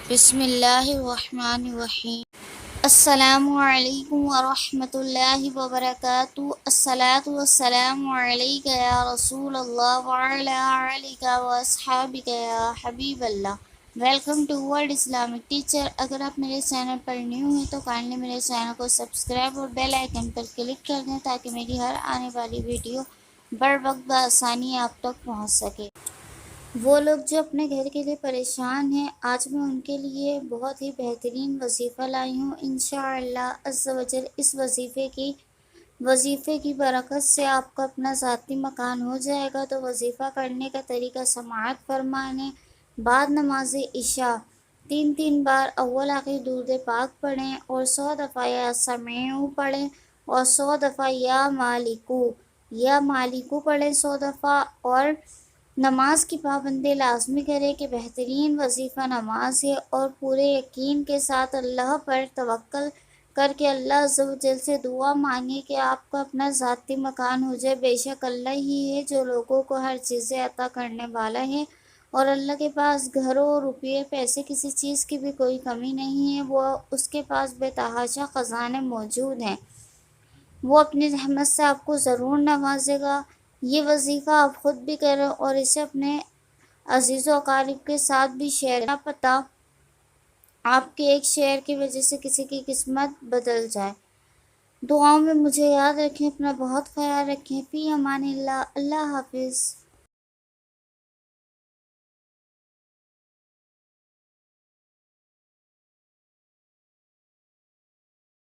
بسم اللہ الرحمن الرحیم۔ السلام علیکم ورحمۃ اللہ وبرکاتہ۔ الصلاۃ والسلام علیک یا رسول اللہ وعلی آلک واصحابک یا حبیب اللہ۔ Welcome to world Islamic teacher. اگر آپ میرے چینل پر نیو ہیں تو کائنڈلی میرے چینل کو سبسکرائب اور بیل آئیکن پر کلک کر دیں تاکہ میری ہر آنے والی ویڈیو بر وقت بآسانی آپ تک پہنچ سکے۔ وہ لوگ جو اپنے گھر کے لیے پریشان ہیں، آج میں ان کے لیے بہت ہی بہترین وظیفہ لائی ہوں۔ انشاءاللہ عز و جل اس وظیفے کی برکت سے آپ کا اپنا ذاتی مکان ہو جائے گا۔ تو وظیفہ کرنے کا طریقہ سماعت فرمائیں۔ بعد نماز عشاء 3 بار اول آخر درود پاک پڑھیں اور 100 دفعہ یا سمیع پڑھیں اور 100 دفعہ یا مالکو پڑھیں 100 دفعہ، اور نماز کی پابندی لازمی کرے کہ بہترین وظیفہ نماز ہے، اور پورے یقین کے ساتھ اللہ پر توکل کر کے اللہ عز و جل سے دعا مانگے کہ آپ کا اپنا ذاتی مکان ہو جائے۔ بے شک اللہ ہی ہے جو لوگوں کو ہر چیز عطا کرنے والا ہے، اور اللہ کے پاس گھروں، روپے، پیسے، کسی چیز کی بھی کوئی کمی نہیں ہے۔ وہ اس کے پاس بے تحاشا خزانے موجود ہیں، وہ اپنی رحمت سے آپ کو ضرور نوازے گا۔ یہ وظیفہ آپ خود بھی کریں اور اسے اپنے عزیز و اقارب کے ساتھ بھی شیئر کریں۔ کیا پتہ آپ کے ایک شیئر کی وجہ سے کسی کی قسمت بدل جائے۔ دعاؤں میں مجھے یاد رکھیں، اپنا بہت خیال رکھیں۔ فی امان اللہ۔ اللہ حافظ۔